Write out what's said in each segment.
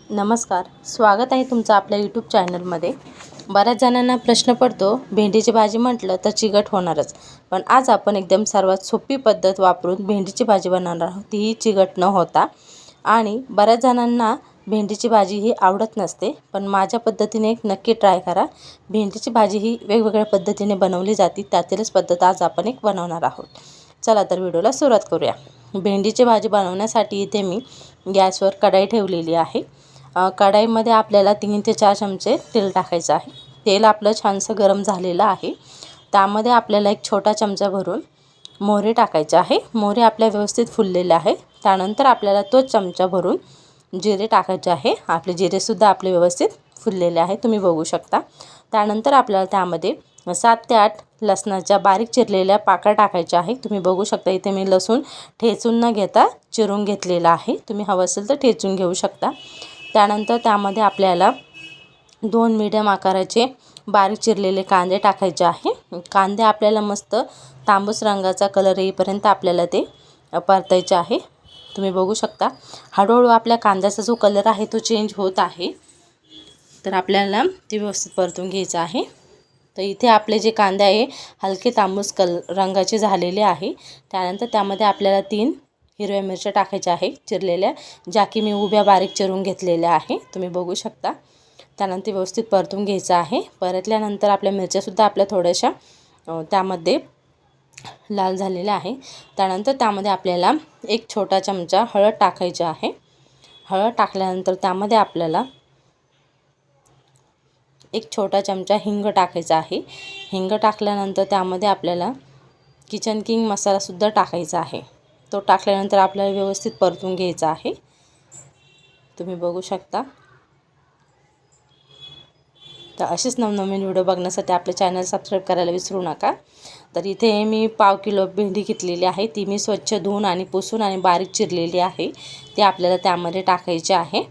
नमस्कार, स्वागत आहे तुमचं आपल्या यूट्यूब चॅनलमध्ये। बऱ्याच जणांना प्रश्न पडतो, भेंडीची भाजी म्हटलं तर चिकट होणारच। पण आज आपण एकदम सर्वात सोपी पद्धत वापरून भेंडीची भाजी बनवणार आहोत, तीही चिकट न होता। आणि बऱ्याच जणांना भेंडीची भाजी ही आवडत नसते, पण माझ्या पद्धतीने एक नक्की ट्राय करा। भेंडीची भाजी ही वेगवेगळ्या पद्धतीने बनवली जाते, त्यातीलच पद्धत आज आपण एक बनवणार आहोत। चला तर व्हिडिओला सुरुवात करूया। भेंडीची भाजी बनवण्यासाठी इथे मी गॅसवर कढई ठेवलेली आहे। कढईमध्ये आपल्याला 3 ते 4 चमचे तेल टाकायचं आहे। तेल आपलं छानसं गरम झालेलं आहे। त्यामध्ये आपल्याला एक छोटा चमचा भरून मोहरी टाकायचे आहे। मोहरी आपल्या व्यवस्थित फुललेले आहे। त्यानंतर आपल्याला तोच चमचा भरून जिरे टाकायचे आहे। आपले जिरे सुद्धा आपले व्यवस्थित फुललेले आहे, तुम्ही बघू शकता। त्यानंतर आपल्याला त्यामध्ये 7 ते 8 लसणाच्या बारीक चिरलेल्या पाकळ्या टाकायच्या आहे। तुम्ही बघू शकता इथे मी लसूण ठेचून न घेता चिरून घेतलेला आहे, तुम्ही हवं असेल तर ठेचून घेऊ शकता। त्यानंतर त्यामध्ये आपल्याला 2 मीडियम आकाराचे बारीक चिरलेले कांदे टाकायचे आहे। कांदे आपल्याला मस्त तांबूस रंगाचा कलर येईपर्यंत आपल्याला ते परतायचे आहे, तुम्ही बघू शकता। हळूहळू आपल्या कांद्याचा जो कलर आहे तो चेंज होत आहे, तर आपल्याला ते व्यवस्थित परतून घ्यायचं आहे। तर इथे आपले जे कांदे आहे हलके तांबूस रंगाचे झालेले आहे। त्यानंतर त्यामध्ये आपल्याला 3 हिरव्या मिरच्या टाकायच्या आहे चिरलेल्या, ज्या की मी उभ्या बारीक चिरून घेतलेल्या आहे, तुम्ही बघू शकता। त्यानंतर व्यवस्थित परतून घ्यायचं आहे। परतल्यानंतर आपल्या मिरच्यासुद्धा आपल्या थोड्याशा त्यामध्ये लाल झालेल्या आहे। त्यानंतर त्यामध्ये आपल्याला एक छोटा चमचा हळद टाकायची आहे। हळद टाकल्यानंतर त्यामध्ये आपल्याला एक छोटा चमचा हिंग टाकायचा आहे। हिंग टाकल्यानंतर त्यामध्ये आपल्याला किचन किंग मसालासुद्धा टाकायचा आहे। तो टाकल्यानंतर आपल्याला व्यवस्थित परतून घ्यायचा आहे, तुम्ही बघू शकता। तर असेच नवनवीन व्हिडिओ बघण्यासाठी आपले चॅनल सबस्क्राईब करायला विसरू नका। तर इथे मी पाव किलो भेंडी घेतलेली आहे, ती मी स्वच्छ धुवून आणि पुसून आणि बारीक चिरलेली आहे। ते आपल्याला त्यामध्ये टाकायचे आहे।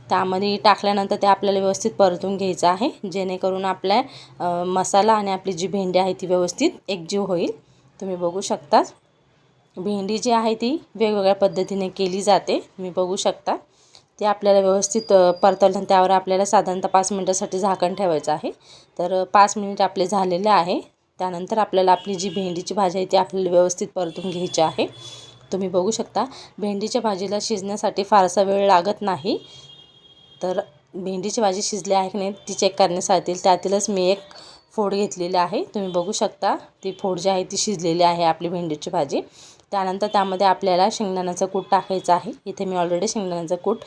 त्यामध्ये टाकल्यानंतर ते आपल्याला व्यवस्थित परतून घ्यायचं आहे, जेणेकरून आपल्या मसाला आणि आपली जी भेंडी आहे ती व्यवस्थित एकजीव होईल, तुम्ही बघू शकता। भेंडी जी आहे ती वेगवेगळ्या पद्धतीने केली जाते, तुम्ही बघू शकता। ते आपल्याला व्यवस्थित परतवल्यानंतर त्यावर आपल्याला साधारणतः 5 मिनिटासाठी झाकण ठेवायचं आहे। तर 5 मिनिट आपले झालेले आहे। त्यानंतर आपल्याला आपली जी भेंडीची भाजी आहे ती आपल्याला व्यवस्थित परतून घ्यायची आहे, तुम्ही बघू शकता। भेंडीच्या भाजीला शिजण्यासाठी फारसा वेळ लागत नाही, तर भेंडीची भाजी शिजली आहे की नाही ती चेक करण्यासाठी त्यातीलच मी एक फोड घेतलेली आहे, तुम्ही बघू शकता। ती फोड जी आहे ती शिजलेली आहे आपली भेंडीची भाजी। त्यानंतर त्यामध्ये आपल्याला शेंगदाण्याचं कूट टाकायचं आहे। इथे मी ऑलरेडी शेंगदाण्याचं कूट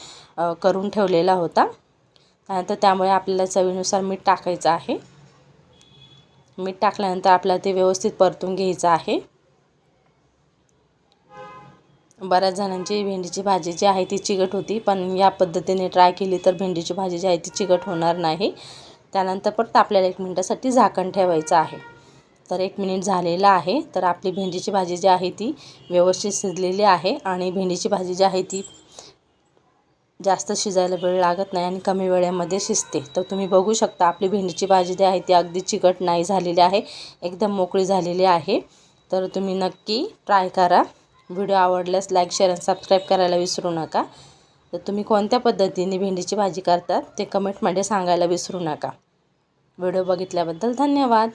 करून ठेवलेला होता। त्यानंतर त्यामुळे आपल्याला चवीनुसार मीठ टाकायचं आहे। मीठ टाकल्यानंतर आपल्याला ते व्यवस्थित परतून घ्यायचं आहे। बऱ्याच जणांची भेंडीची भाजी जी आहे ती चिकट होती, पण या पद्धतीने ट्राय केली तर भेंडीची भाजी जी आहे ती चिकट होणार नाही। त्यानंतर परत आपल्याला 1 मिनिटासाठी झाकण ठेवायचं आहे। तर 1 मिनिट झालेलं आहे। तर आपली भेंडीची भाजी जी आहे ती व्यवस्थित शिजलेली आहे आणि भेंडीची भाजी जी आहे ती जास्त शिजायला वेळ लागत नाही आणि कमी वेळेमध्ये शिजते। तर तुम्ही बघू शकता आपली भेंडीची भाजी जी आहे ती अगदी चिकट नाही झालेली आहे, एकदम मोकळी झालेली आहे। तर तुम्ही नक्की ट्राय करा। व्हिडिओ आवडल्यास लाईक, शेअर आणि सबस्क्राईब करायला विसरू नका। तर तुम्ही कोणत्या पद्धतीने भेंडीची भाजी करतात ते कमेंटमध्ये सांगायला विसरू नका। व्हिडिओ बघितल्याबद्दल धन्यवाद।